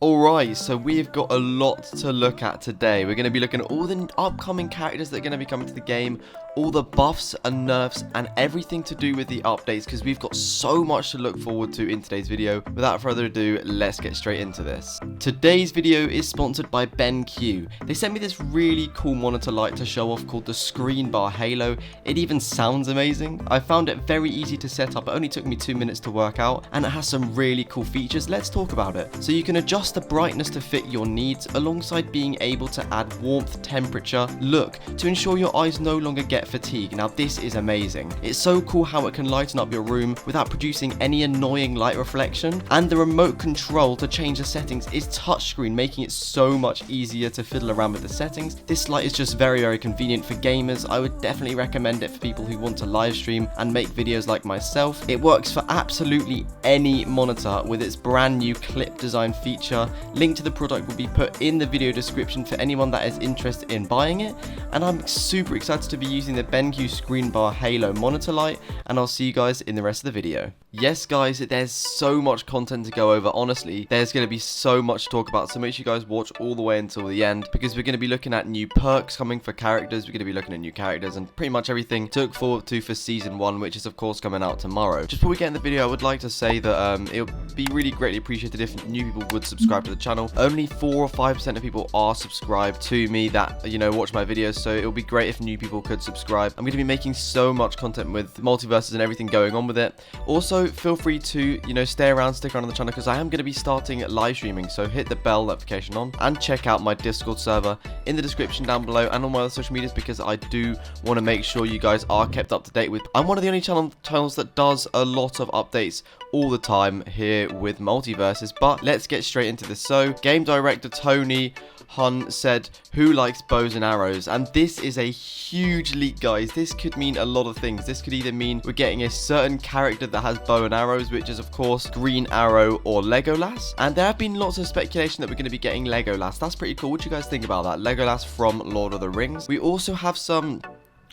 Alright, so we've got a lot to look at today. We're going to be looking at all the upcoming characters that are going to be coming to the game, all the buffs and nerfs, and everything to do with the updates, because we've got so much to look forward to in today's video. Without further ado, let's get straight into this. Today's video is sponsored by BenQ. They sent me this really cool monitor light to show off called the Screen Bar Halo. It even sounds amazing. I found it very easy to set up. It only took me 2 minutes to work out, and it has some really cool features. Let's talk about it. So you can adjust the brightness to fit your needs, alongside being able to add warmth, temperature, look, to ensure your eyes no longer get fatigue. Now this is amazing. It's so cool how it can lighten up your room without producing any annoying light reflection, and the remote control to change the settings is touchscreen, making it so much easier to fiddle around with the settings. This light is just very convenient for gamers. I would definitely recommend it for people who want to live stream and make videos like myself. It works for absolutely any monitor with its brand new clip design feature. Link to the product will be put in the video description for anyone that is interested in buying it, and I'm super excited to be using the BenQ Screen Bar Halo monitor light, and I'll see you guys in the rest of the video. Yes guys, there's so much content to go over. Honestly, there's going to be so much to talk about, so make sure you guys watch all the way until the end, because we're going to be looking at new perks coming for characters. We're going to be looking at new characters and pretty much everything to look forward to for season 1, which is of course coming out tomorrow. Just before we get in the video, I would like to say that it would be really greatly appreciated if new people would subscribe to the channel. Only 4 or 5% of people are subscribed to me that, you know, watch my videos, so it would be great if new people could subscribe. I'm going to be making so much content with Multiversus and everything going on with it. Also, feel free to, you know, stick around on the channel, because I am going to be starting live streaming, so hit the bell notification on and check out my Discord server in the description down below and all my other social medias, because I do want to make sure you guys are kept up to date with. I'm one of the only channels that does a lot of updates all the time here with Multiversus. But let's get straight into this. So game director Tony Hun said, "Who likes bows and arrows?" And this is a huge leak, guys. This could mean a lot of things. This could either mean we're getting a certain character that has bow and arrows, which is of course Green Arrow or Legolas. And there have been lots of speculation that we're going to be getting Legolas. That's pretty cool. What do you guys think about that? Legolas from Lord of the Rings. We also have some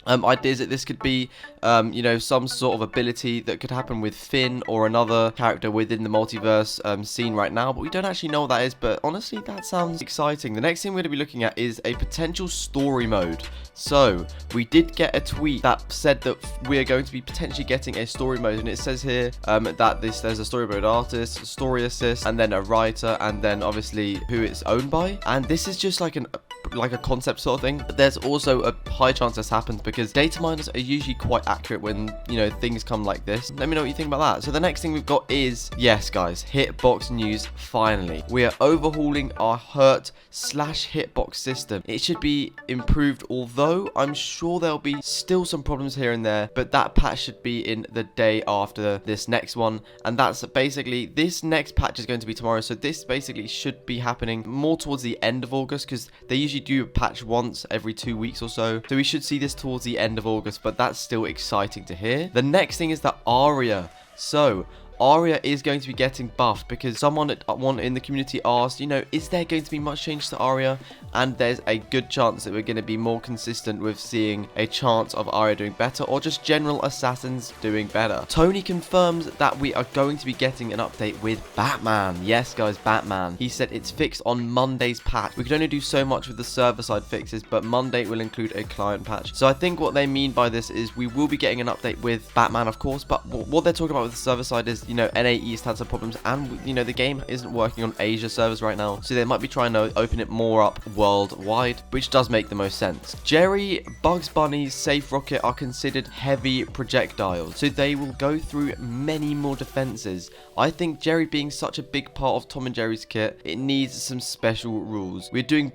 ideas that this could be, you know, some sort of ability that could happen with Finn or another character within the multiverse scene right now, but we don't actually know what that is. But honestly, that sounds exciting. The next thing we're going to be looking at is a potential story mode. So we did get a tweet that said that we are going to be potentially getting a story mode, and it says here that there's a story mode artist, story assist, and then a writer, and then obviously who it's owned by. And this is just like a concept sort of thing, but there's also a high chance this happens, because data miners are usually quite accurate when, you know, things come like this. Let me know what you think about that. So the next thing we've got is, yes guys, hitbox news. Finally, we are overhauling our hurt/hitbox system. It should be improved, although I'm sure there'll be still some problems here and there, but that patch should be in the day after this next one, and that's basically, this next patch is going to be tomorrow, so this basically should be happening more towards the end of August, because they usually do a patch once every 2 weeks or so we should see this towards the end of August, but that's still exciting to hear. The next thing is that Arya. So Arya is going to be getting buffed, because someone in the community asked, you know, is there going to be much change to Arya? And there's a good chance that we're going to be more consistent with seeing a chance of Arya doing better, or just general assassins doing better. Tony confirms that we are going to be getting an update with Batman. Yes guys, Batman. He said it's fixed on Monday's patch. We could only do so much with the server side fixes, but Monday will include a client patch. So I think what they mean by this is we will be getting an update with Batman, of course, but what they're talking about with the server side is, you know, NA East had some problems, and, you know, the game isn't working on Asia servers right now, so they might be trying to open it more up worldwide, which does make the most sense. Jerry, Bugs Bunny, Safe Rocket are considered heavy projectiles, so they will go through many more defenses. I think Jerry being such a big part of Tom and Jerry's kit, it needs some special rules. We're doing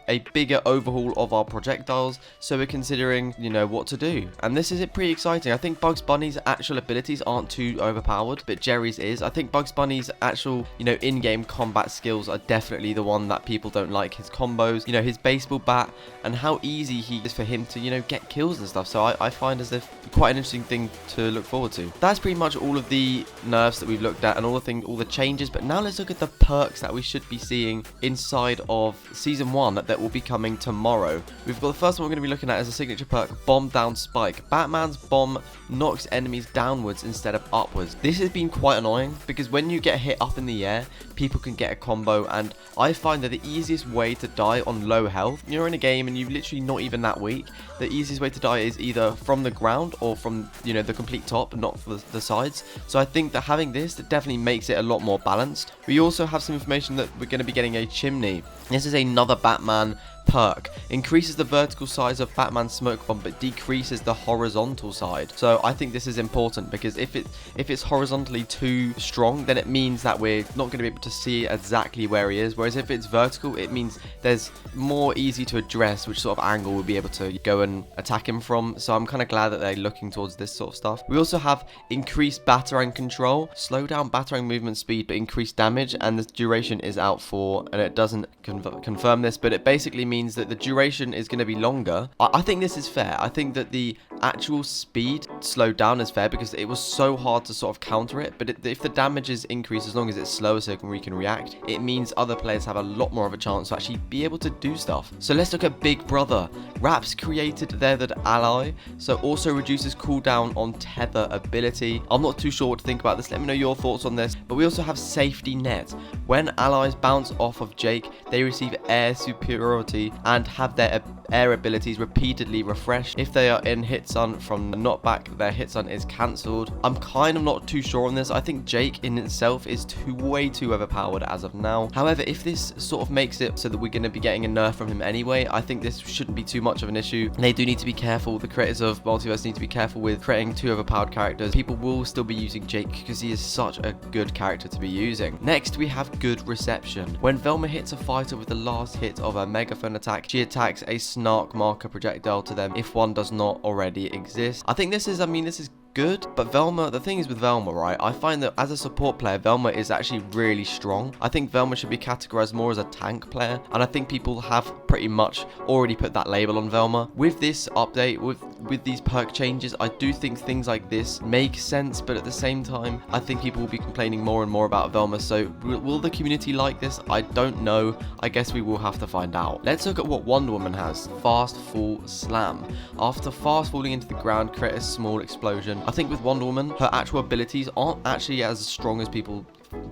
a bigger overhaul of our projectiles, so we're considering, you know, what to do. And this is pretty exciting. I think Bugs Bunny's actual abilities aren't too overpowered, but Jerry's is. I think Bugs Bunny's actual, you know, in-game combat skills are definitely the one that people don't like. His combos, you know, his baseball bat, and how easy he is for him to, you know, get kills and stuff. So I find as if quite an interesting thing to look forward to. That's pretty much all of the nerfs that we've looked at and all the changes. But now let's look at the perks that we should be seeing inside of season 1 that will be coming tomorrow. We've got the first one we're going to be looking at as a signature perk, Bomb Down Spike. Batman's bomb knocks enemies downwards instead of up upwards. This has been quite annoying because when you get hit up in the air, people can get a combo, and I find that the easiest way to die on low health, you're in a game and you're literally not even that weak, the easiest way to die is either from the ground or from, you know, the complete top, not for the sides. So I think that having this, that definitely makes it a lot more balanced. We also have some information that we're going to be getting a chimney. This is another Batman perk. Increases the vertical size of Batman's smoke bomb but decreases the horizontal side. So I think this is important because if it's horizontally too strong, then it means that we're not going to be able to see exactly where he is, whereas if it's vertical, it means there's more easy to address which sort of angle we'll be able to go and attack him from. So I'm kind of glad that they're looking towards this sort of stuff. We also have increased batarang control, slow down batarang movement speed but increase damage, and the duration is out for, and it doesn't confirm this, but it basically means that the duration is going to be longer. I think this is fair. I think that the actual speed slowed down is fair because it was so hard to sort of counter it, but if the damage is increased as long as it's slower so we can react, it means other players have a lot more of a chance to actually be able to do stuff. So let's look at Big Brother. Wraps created Tethered Ally, so also reduces cooldown on Tether ability. I'm not too sure what to think about this. Let me know your thoughts on this. But we also have Safety Net. When allies bounce off of Jake, they receive air superiority and have their air abilities repeatedly refreshed. If they are in hit stun from the knockback, their hit stun is cancelled. I'm kind of not too sure on this. I think Jake in itself is way too overpowered as of now. However, if this sort of makes it so that we're going to be getting a nerf from him anyway, I think this shouldn't be too much of an issue. They do need to be careful. The creators of Multiverse need to be careful with creating too overpowered characters. People will still be using Jake because he is such a good character to be using. Next, we have Good Reception. When Velma hits a fighter with the last hit of a megaphone attack, she attacks a snark marker projectile to them if one does not already exist. I think this is good, but Velma, the thing is with Velma, right, I find that as a support player, Velma is actually really strong. I think Velma should be categorized more as a tank player, and I think people have pretty much already put that label on Velma. With this update, with these perk changes, I do think things like this make sense, but at the same time, I think people will be complaining more and more about Velma, so will the community like this? I don't know. I guess we will have to find out. Let's look at what Wonder Woman has. Fast Fall Slam. After fast falling into the ground, create a small explosion. I think with Wonder Woman, her actual abilities aren't actually as strong as people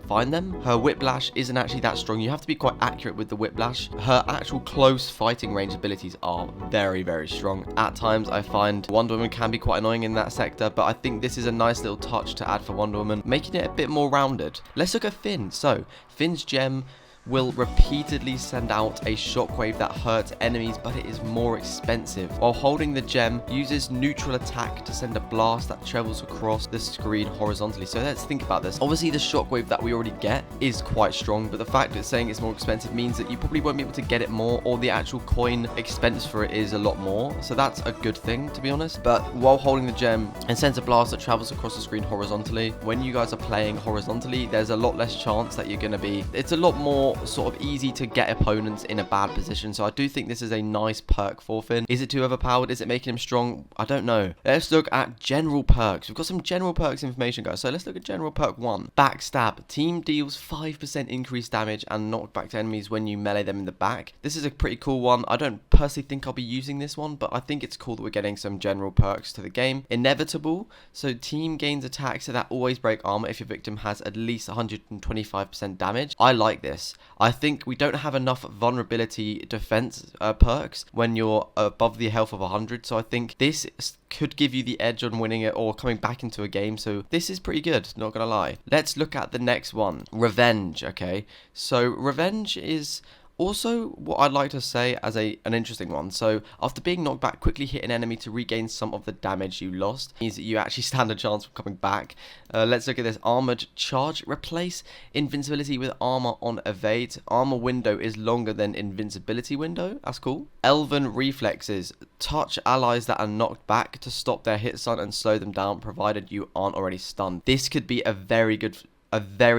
find them. Her whiplash isn't actually that strong. You have to be quite accurate with the whiplash. Her actual close fighting range abilities are very, very strong. At times, I find Wonder Woman can be quite annoying in that sector, but I think this is a nice little touch to add for Wonder Woman, making it a bit more rounded. Let's look at Finn. So, Finn's gem will repeatedly send out a shockwave that hurts enemies, but it is more expensive. While holding the gem, uses neutral attack to send a blast that travels across the screen horizontally. So let's think about this. Obviously, the shockwave that we already get is quite strong, but the fact that it's saying it's more expensive means that you probably won't be able to get it more, or the actual coin expense for it is a lot more. So that's a good thing, to be honest. But while holding the gem, it sends a blast that travels across the screen horizontally. When you guys are playing horizontally, there's a lot less chance that you're going to be... It's a lot more sort of easy to get opponents in a bad position. So I do think this is a nice perk for Finn. Is it too overpowered? Is it making him strong? I don't know. Let's look at general perks. We've got some general perks information, guys. So let's look at general perk 1. Backstab. Team deals 5% increased damage and knockback to enemies when you melee them in the back. This is a pretty cool one. I don't personally think I'll be using this one, but I think it's cool that we're getting some general perks to the game. Inevitable. So team gains attacks that always break armor if your victim has at least 125% damage. I like this. I think we don't have enough vulnerability defense perks when you're above the health of 100, so I think this could give you the edge on winning it or coming back into a game. So this is pretty good, not gonna lie. Let's look at the next one. Revenge. Okay, so revenge is also what I'd like to say as an interesting one. So after being knocked back, quickly hit an enemy to regain some of the damage you lost. Means that you actually stand a chance of coming back. Let's look at this. Armored charge. Replace invincibility with armor on evade. Armor window is longer than invincibility window. That's cool. Elven reflexes. Touch allies that are knocked back to stop their hit stun and slow them down, provided you aren't already stunned. This could be a very,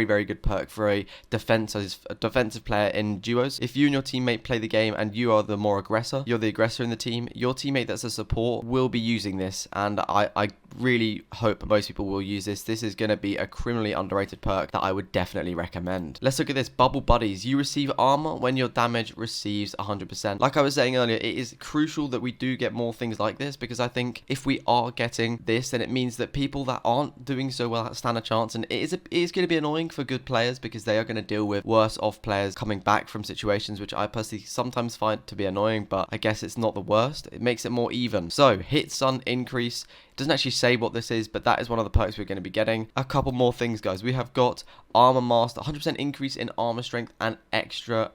very good perk for a defensive player in duos. If you and your teammate play the game and you are the more aggressor, you're the aggressor in the team, your teammate that's a support will be using this, and I really hope most people will use this. This is going to be a criminally underrated perk that I would definitely recommend. Let's look at this. Bubble Buddies. You receive armor when your damage receives 100%. Like I was saying earlier, it is crucial that we do get more things like this, because I think if we are getting this, then it means that people that aren't doing so well stand a chance, and it is going to be annoying for good players, because they are going to deal with worse off players coming back from situations, which I personally sometimes find to be annoying, but I guess it's not the worst. It makes it more even. So hit stun increase. It doesn't actually say what this is, but that is one of the perks we're going to be getting. A couple more things, guys. We have got armor master, 100% increase in armor strength, and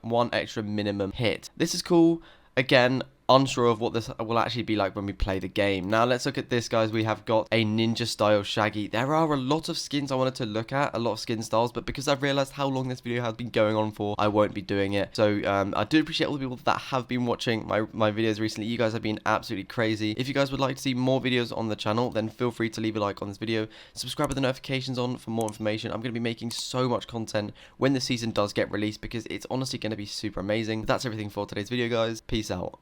one extra minimum hit. This is cool. Again, unsure of what this will actually be like when we play the game. Now let's look at this, guys. We have got a ninja style Shaggy. There are a lot of skins I wanted to look at, a lot of skin styles, but because I've realized how long this video has been going on for, I won't be doing it. So I do appreciate all the people that have been watching my videos recently. You guys have been absolutely crazy. If you guys would like to see more videos on the channel, then feel free to leave a like on this video, subscribe with the notifications on for more information. I'm going to be making so much content when the season does get released, because it's honestly going to be super amazing. But that's everything for today's video, guys. Peace out.